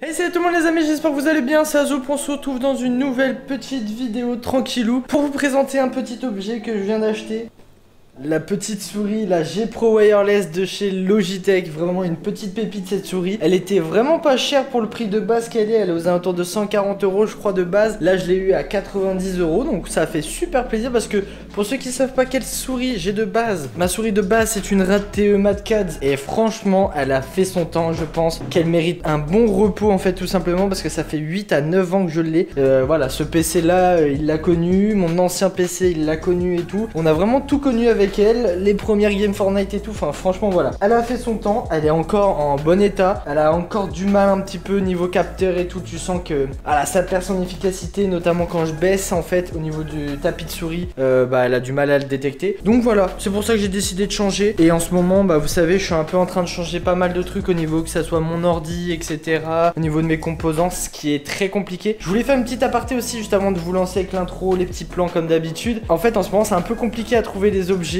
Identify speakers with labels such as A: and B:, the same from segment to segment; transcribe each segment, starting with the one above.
A: Hey, salut tout le monde les amis, j'espère que vous allez bien, c'est Azo, on se retrouve dans une nouvelle petite vidéo tranquillou pour vous présenter un petit objet que je viens d'acheter. La petite souris, la G Pro Wireless de chez Logitech, vraiment une petite pépite cette souris. Elle était vraiment pas chère pour le prix de base qu'elle est aux alentours de 140 € je crois de base. Là je l'ai eu à 90 €, donc ça fait super plaisir parce que pour ceux qui savent pas quelle souris j'ai de base, ma souris de base c'est une Rate MadCads et franchement elle a fait son temps. Je pense qu'elle mérite un bon repos en fait, tout simplement parce que ça fait 8 à 9 ans que je l'ai. Voilà, ce PC là il l'a connu, mon ancien PC il l'a connu et tout. On a vraiment tout connu avec elle, les premières games Fortnite et tout, enfin franchement voilà. Elle a fait son temps, elle est encore en bon état, elle a encore du mal un petit peu niveau capteur et tout, tu sens que ça perd son efficacité, notamment quand je baisse en fait au niveau du tapis de souris, elle a du mal à le détecter. Donc voilà, c'est pour ça que j'ai décidé de changer. Et en ce moment, vous savez, je suis un peu en train de changer pas mal de trucs au niveau que ça soit mon ordi, etc. Au niveau de mes composants, ce qui est très compliqué. Je voulais faire une petite aparté aussi juste avant de vous lancer avec l'intro, les petits plans comme d'habitude. En fait, en ce moment, c'est un peu compliqué à trouver des objets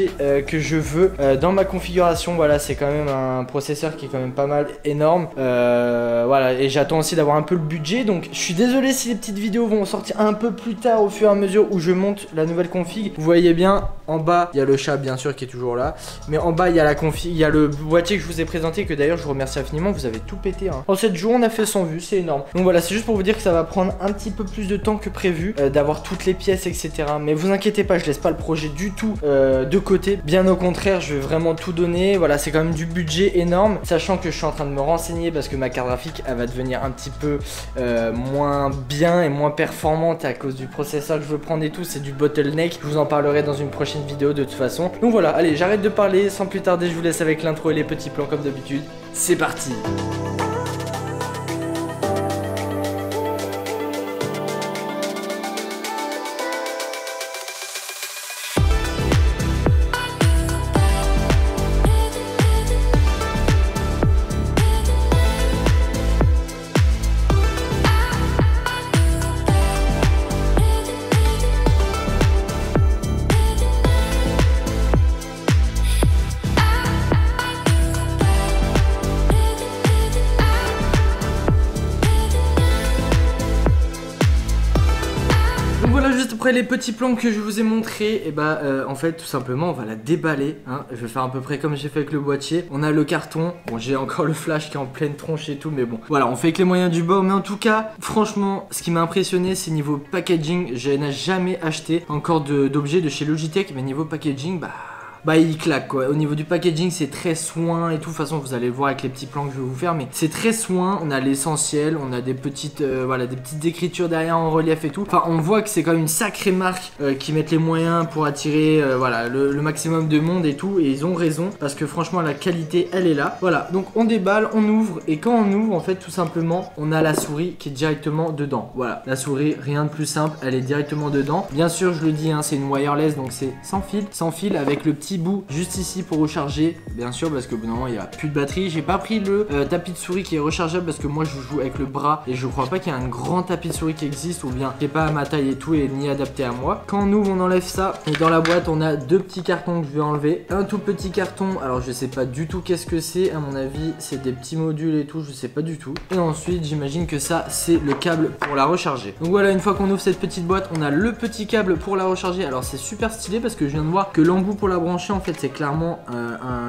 A: que je veux dans ma configuration. Voilà, c'est quand même un processeur qui est quand même pas mal énorme. Voilà, et j'attends aussi d'avoir un peu le budget. Donc, je suis désolé si les petites vidéos vont sortir un peu plus tard au fur et à mesure où je monte la nouvelle config. Vous voyez bien, en bas, il y a le chat bien sûr qui est toujours là. Mais en bas, il y a la config, il y a le boîtier que je vous ai présenté, que d'ailleurs je vous remercie infiniment. Vous avez tout pété. En 7 jours, on a fait 100 vues, c'est énorme. Donc voilà, c'est juste pour vous dire que ça va prendre un petit peu plus de temps que prévu, d'avoir toutes les pièces, etc. Mais vous inquiétez pas, je laisse pas le projet du tout de côté. Bien au contraire, je vais vraiment tout donner. Voilà, c'est quand même du budget énorme, sachant que je suis en train de me renseigner parce que ma carte graphique, elle va devenir un petit peu moins bien et moins performante à cause du processeur que je veux prendre et tout. C'est du bottleneck. Je vous en parlerai dans une prochaine vidéo de toute façon. Donc voilà, allez, j'arrête de parler. Sans plus tarder, je vous laisse avec l'intro et les petits plans comme d'habitude. C'est parti! Voilà, juste après les petits plans que je vous ai montrés, et en fait tout simplement on va la déballer, Je vais faire à peu près comme j'ai fait avec le boîtier. On a le carton, bon j'ai encore le flash qui est en pleine tronche et tout, mais bon voilà, on fait avec les moyens du bord. Mais en tout cas, franchement, ce qui m'a impressionné, c'est niveau packaging. Je n'ai jamais acheté encore d'objets de chez Logitech, mais niveau packaging, il claque quoi. Au niveau du packaging, c'est très soin et tout. De toute façon, vous allez le voir avec les petits plans que je vais vous faire, mais c'est très soin. On a l'essentiel, on a des petites des petites écritures derrière en relief et tout. Enfin, on voit que c'est quand même une sacrée marque qui mettent les moyens pour attirer le maximum de monde et tout. Et ils ont raison parce que franchement, la qualité, elle est là. Voilà, donc on déballe, on ouvre, et quand on ouvre, en fait, tout simplement, on a la souris qui est directement dedans. Voilà, la souris, rien de plus simple, elle est directement dedans. Bien sûr, je le dis, c'est une wireless, donc c'est sans fil avec le petit bout juste ici pour recharger, bien sûr, parce que normalement il n'y a plus de batterie. J'ai pas pris le tapis de souris qui est rechargeable parce que moi je joue avec le bras et je crois pas qu'il y a un grand tapis de souris qui existe, ou bien qui est pas à ma taille et tout et ni adapté à moi. Quand on ouvre, on enlève ça, et dans la boîte on a deux petits cartons que je vais enlever. Un tout petit carton, alors je sais pas du tout qu'est-ce que c'est, à mon avis c'est des petits modules et tout, je sais pas du tout. Et ensuite j'imagine que ça c'est le câble pour la recharger. Donc voilà, une fois qu'on ouvre cette petite boîte, on a le petit câble pour la recharger. Alors c'est super stylé parce que je viens de voir que l'embout pour la brancher, en fait c'est clairement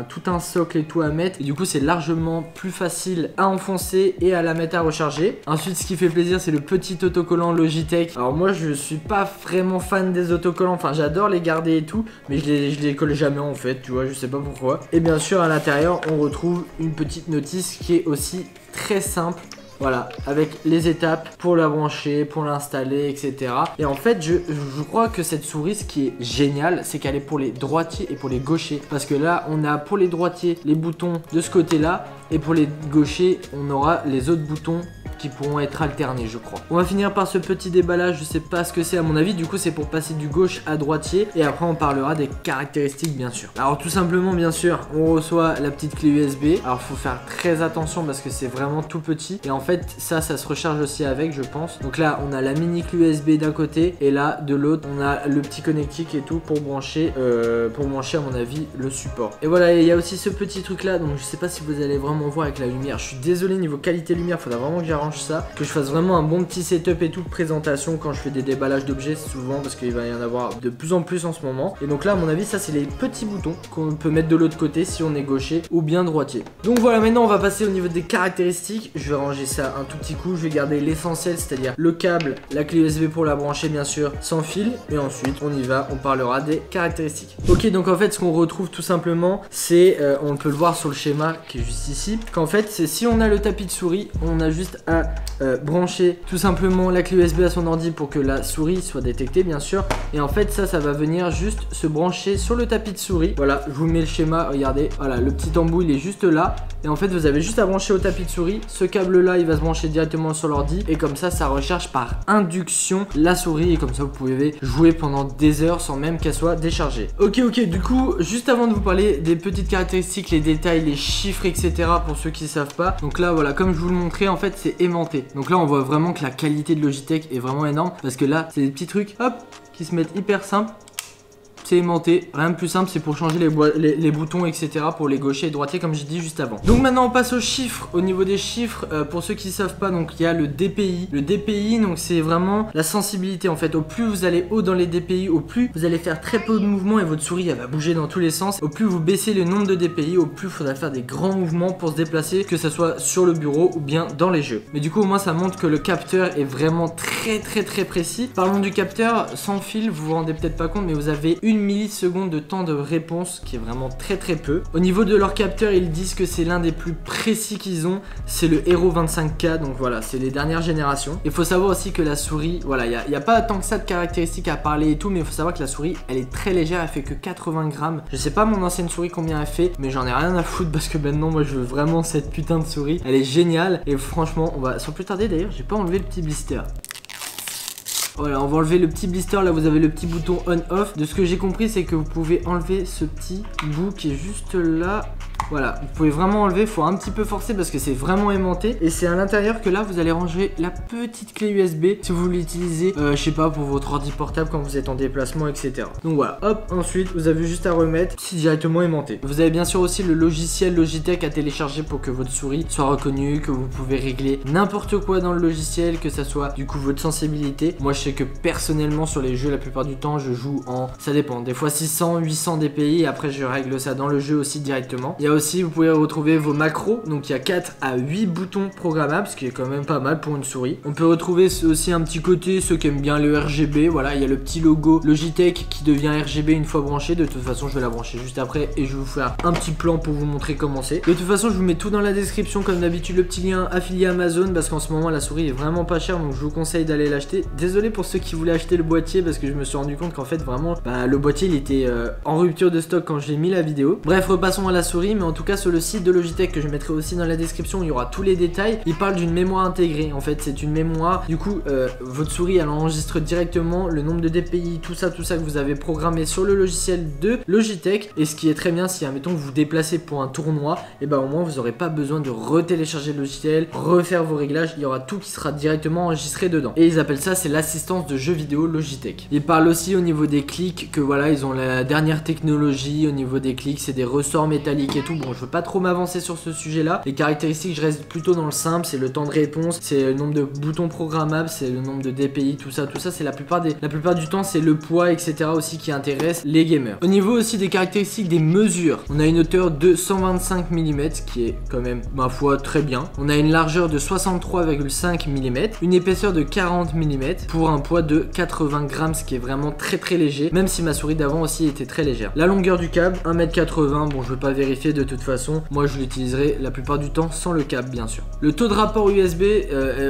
A: tout un socle et tout à mettre, et du coup c'est largement plus facile à enfoncer et à la mettre à recharger. Ensuite, ce qui fait plaisir, c'est le petit autocollant Logitech. Alors moi je suis pas vraiment fan des autocollants, enfin j'adore les garder et tout, mais je les colle jamais en fait, tu vois, je sais pas pourquoi. Et bien sûr à l'intérieur on retrouve une petite notice qui est aussi très simple. Voilà, avec les étapes pour la brancher, pour l'installer, etc. Et en fait, je crois que cette souris, ce qui est génial, c'est qu'elle est pour les droitiers et pour les gauchers. Parce que là, on a pour les droitiers les boutons de ce côté-là, et pour les gauchers, on aura les autres boutons qui pourront être alternés, je crois. On va finir par ce petit déballage, je sais pas ce que c'est à mon avis. Du coup c'est pour passer du gauche à droitier, et après on parlera des caractéristiques bien sûr. Alors tout simplement, bien sûr, on reçoit la petite clé USB. Alors faut faire très attention parce que c'est vraiment tout petit, et en fait ça se recharge aussi avec, je pense. Donc là on a la mini clé USB d'un côté, et là de l'autre on a le petit connectique et tout pour brancher à mon avis le support. Et voilà, il y a aussi ce petit truc là, donc je sais pas si vous allez vraiment voir avec la lumière. Je suis désolé, niveau qualité lumière, faudra vraiment que j'arrange j'arrange ça, que je fasse vraiment un bon petit setup et tout de présentation quand je fais des déballages d'objets souvent parce qu'il va y en avoir de plus en plus en ce moment. Et donc là à mon avis ça c'est les petits boutons qu'on peut mettre de l'autre côté si on est gaucher ou bien droitier. Donc voilà, maintenant on va passer au niveau des caractéristiques. Je vais ranger ça un tout petit coup, je vais garder l'essentiel, c'est-à-dire le câble, la clé USB pour la brancher bien sûr sans fil, et ensuite on y va, on parlera des caractéristiques. Ok, donc en fait ce qu'on retrouve tout simplement c'est, on peut le voir sur le schéma qui est juste ici, qu'en fait c'est si on a le tapis de souris, on a juste à brancher tout simplement la clé USB à son ordi pour que la souris soit détectée bien sûr, et en fait ça va venir juste se brancher sur le tapis de souris. Voilà, je vous mets le schéma, regardez, voilà, le petit embout il est juste là, et en fait vous avez juste à brancher au tapis de souris, ce câble là il va se brancher directement sur l'ordi, et comme ça recharge par induction la souris, et comme ça vous pouvez jouer pendant des heures sans même qu'elle soit déchargée. Ok, du coup juste avant de vous parler des petites caractéristiques, les détails, les chiffres etc, pour ceux qui savent pas, donc là voilà, comme je vous le montrais en fait c'est aimanté, donc là on voit vraiment que la qualité de Logitech est vraiment énorme, parce que là c'est des petits trucs hop qui se mettent hyper simples. C'est aimanté, rien de plus simple, c'est pour changer les boutons etc, pour les gauchers et droitiers comme j'ai dit juste avant. Donc maintenant on passe aux chiffres. Au niveau des chiffres, pour ceux qui savent pas, donc il y a le DPI. Le DPI, donc c'est vraiment la sensibilité en fait. Au plus vous allez haut dans les DPI, au plus vous allez faire très peu de mouvements et votre souris elle va bouger dans tous les sens. Au plus vous baissez le nombre de DPI, au plus il faudra faire des grands mouvements pour se déplacer, que ce soit sur le bureau ou bien dans les jeux. Mais du coup au moins ça montre que le capteur est vraiment très précis. Parlons du capteur sans fil, vous vous rendez peut-être pas compte, mais vous avez 1 milliseconde de temps de réponse qui est vraiment très peu. Au niveau de leur capteur, ils disent que c'est l'un des plus précis qu'ils ont, c'est le Hero 25K, donc voilà, c'est les dernières générations. Il faut savoir aussi que la souris, voilà, il n'y a pas tant que ça de caractéristiques à parler et tout, mais il faut savoir que la souris elle est très légère, elle fait que 80 grammes. Je sais pas mon ancienne souris combien elle fait, mais j'en ai rien à foutre parce que maintenant moi je veux vraiment cette putain de souris, elle est géniale. Et franchement on va sans plus tarder, d'ailleurs j'ai pas enlevé le petit blister. Voilà, on va enlever le petit blister, là vous avez le petit bouton on-off. De ce que j'ai compris c'est que vous pouvez enlever ce petit bout qui est juste là. Voilà, vous pouvez vraiment enlever, il faut un petit peu forcer parce que c'est vraiment aimanté. Et c'est à l'intérieur que là vous allez ranger la petite clé USB si vous l'utilisez, je sais pas, pour votre ordi portable quand vous êtes en déplacement etc. Donc voilà, hop, ensuite vous avez juste à remettre, c'est directement aimanté. Vous avez bien sûr aussi le logiciel Logitech à télécharger pour que votre souris soit reconnue, que vous pouvez régler n'importe quoi dans le logiciel, que ça soit du coup votre sensibilité. Moi je sais que personnellement sur les jeux la plupart du temps je joue en, ça dépend, des fois 600, 800 DPI, et après je règle ça dans le jeu aussi directement. Il y a aussi, vous pouvez retrouver vos macros, donc il y a 4 à 8 boutons programmables, ce qui est quand même pas mal pour une souris. On peut retrouver aussi un petit côté, ceux qui aiment bien le RGB, voilà, il y a le petit logo Logitech qui devient RGB une fois branché. De toute façon je vais la brancher juste après et je vais vous faire un petit plan pour vous montrer comment c'est. De toute façon je vous mets tout dans la description comme d'habitude, le petit lien affilié Amazon, parce qu'en ce moment la souris est vraiment pas chère, donc je vous conseille d'aller l'acheter. Désolé pour ceux qui voulaient acheter le boîtier, parce que je me suis rendu compte qu'en fait vraiment le boîtier il était en rupture de stock quand j'ai mis la vidéo. Bref, repassons à la souris, mais en tout cas sur le site de Logitech que je mettrai aussi dans la description, il y aura tous les détails. Il parle d'une mémoire intégrée, en fait c'est une mémoire, du coup votre souris elle enregistre directement le nombre de DPI, tout ça que vous avez programmé sur le logiciel de Logitech. Et ce qui est très bien, si admettons vous vous déplacez pour un tournoi, et ben au moins vous n'aurez pas besoin de retélécharger le logiciel, refaire vos réglages, il y aura tout qui sera directement enregistré dedans. Et ils appellent ça, c'est l'assistance de jeux vidéo Logitech. Ils parlent aussi au niveau des clics que voilà, ils ont la dernière technologie au niveau des clics, c'est des ressorts métalliques et tout. Bon, je veux pas trop m'avancer sur ce sujet là. Les caractéristiques, je reste plutôt dans le simple, c'est le temps de réponse, c'est le nombre de boutons programmables, c'est le nombre de DPI, tout ça c'est la plupart du temps c'est le poids etc aussi qui intéresse les gamers. Au niveau aussi des caractéristiques des mesures, on a une hauteur de 125 mm, ce qui est quand même ma foi très bien. On a une largeur de 63,5 mm, une épaisseur de 40 mm pour un poids de 80 grammes, ce qui est vraiment très léger, même si ma souris d'avant aussi était très légère. La longueur du câble 1,80 m, bon je veux pas vérifier de toute façon, moi je l'utiliserai la plupart du temps sans le câble bien sûr. Le taux de rapport USB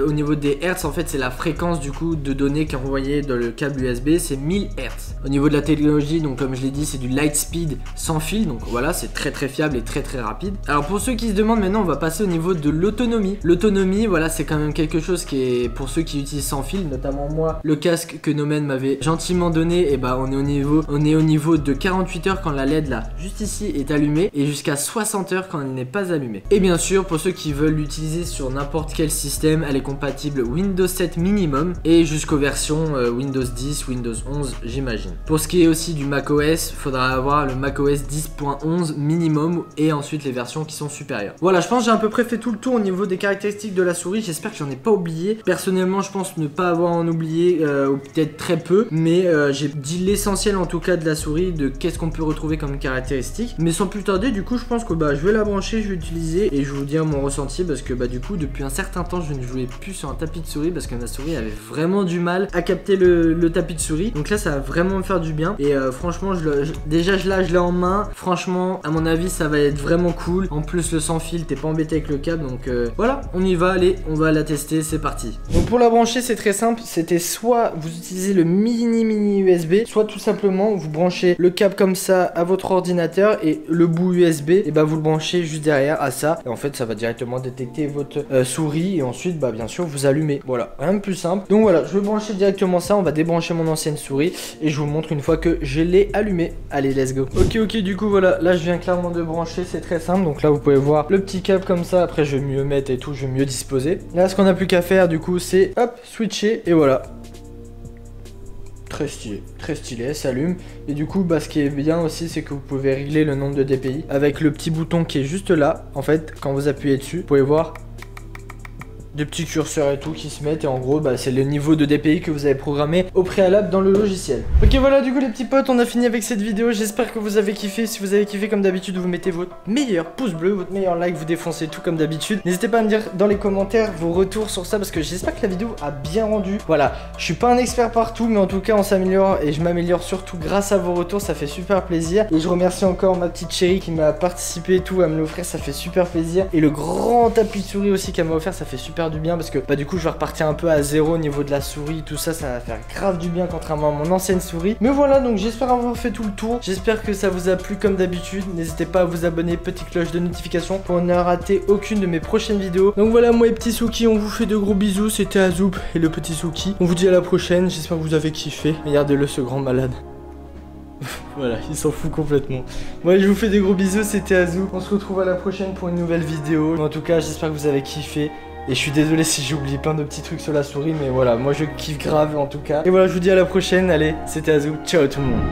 A: au niveau des Hertz, en fait c'est la fréquence du coup de données qui est envoyée dans le câble USB, c'est 1000 Hz. Au niveau de la technologie, donc comme je l'ai dit, c'est du Lightspeed sans fil, donc voilà, c'est très fiable et très rapide. Alors pour ceux qui se demandent, maintenant on va passer au niveau de l'autonomie. L'autonomie, voilà, c'est quand même quelque chose qui est, pour ceux qui utilisent sans fil, notamment moi, le casque que Nomen m'avait gentiment donné, et bah on est au niveau de 48 heures quand la LED là, juste ici, est allumée, et jusqu'à 60 heures quand elle n'est pas allumée. Et bien sûr, pour ceux qui veulent l'utiliser sur n'importe quel système, elle est compatible Windows 7 minimum et jusqu'aux versions Windows 10, Windows 11 j'imagine. Pour ce qui est aussi du macOS, il faudra avoir le macOS 10.11 minimum et ensuite les versions qui sont supérieures. Voilà, je pense que j'ai à peu près fait tout le tour au niveau des caractéristiques de la souris. J'espère que j'en ai pas oublié. Personnellement, je pense ne pas avoir en oublié ou peut-être très peu, mais j'ai dit l'essentiel en tout cas de la souris, de qu'est-ce qu'on peut retrouver comme caractéristiques. Mais sans plus tarder, du coup, je pense que je vais la brancher, je vais l'utiliser et je vais vous dire mon ressenti parce que du coup, depuis un certain temps, je ne jouais plus sur un tapis de souris parce que ma souris avait vraiment du mal à capter le tapis de souris. Donc là, ça va vraiment me faire du bien et franchement, déjà je l'ai en main. Franchement, à mon avis, ça va être vraiment cool. En plus, le sans fil, t'es pas embêté avec le câble, donc voilà, on y va. Allez, on va la tester, c'est parti. Donc pour la brancher, c'est très simple. C'était soit vous utilisez le mini USB, soit tout simplement vous branchez le câble comme ça à votre ordinateur et le bout USB, et vous le branchez juste derrière à ça. Et en fait, ça va directement détecter votre souris et ensuite, bien sûr, vous allumez. Voilà, rien de plus simple. Donc voilà, je vais brancher directement ça. On va débrancher mon ancienne souris et je vous montre une fois que je l'ai allumé. Allez, let's go. Ok, du coup, voilà, là, je viens clairement de brancher. C'est très simple. Donc là, vous pouvez voir le petit câble comme ça. Après, je vais mieux mettre et tout, je vais mieux disposer. Là, ce qu'on n'a plus qu'à faire, du coup, c'est hop, switcher et voilà. Très stylé, elle s'allume. Et du coup, ce qui est bien aussi, c'est que vous pouvez régler le nombre de DPI avec le petit bouton qui est juste là. En fait, quand vous appuyez dessus, vous pouvez voir des petits curseurs et tout qui se mettent et en gros c'est le niveau de DPI que vous avez programmé au préalable dans le logiciel. Ok, voilà, du coup les petits potes, on a fini avec cette vidéo. J'espère que vous avez kiffé. Si vous avez kiffé, comme d'habitude, vous mettez votre meilleur pouce bleu, votre meilleur like, vous défoncez tout comme d'habitude. N'hésitez pas à me dire dans les commentaires vos retours sur ça parce que j'espère que la vidéo a bien rendu. Voilà, je suis pas un expert partout, mais en tout cas on s'améliore et je m'améliore surtout grâce à vos retours. Ça fait super plaisir et je remercie encore ma petite chérie qui m'a participé et tout à me l'offrir. Ça fait super plaisir et le grand tapis de souris aussi qu'elle m'a offert, ça fait super du bien parce que du coup je vais repartir un peu à zéro au niveau de la souris, tout ça, ça va faire grave du bien contrairement à mon ancienne souris. Mais voilà, donc j'espère avoir fait tout le tour. J'espère que ça vous a plu comme d'habitude. N'hésitez pas à vous abonner, petite cloche de notification pour ne rater aucune de mes prochaines vidéos. Donc voilà, moi les petits Souki, on vous fait de gros bisous. C'était Azoup et le petit Souki. On vous dit à la prochaine, j'espère que vous avez kiffé. Regardez-le, ce grand malade. Voilà, il s'en fout complètement. Moi je vous fais des gros bisous, c'était Azoup. On se retrouve à la prochaine pour une nouvelle vidéo. En tout cas, j'espère que vous avez kiffé. Et je suis désolé si j'ai oublié plein de petits trucs sur la souris, mais voilà, moi je kiffe grave en tout cas. Et voilà, je vous dis à la prochaine. Allez, c'était Azoup. Ciao tout le monde.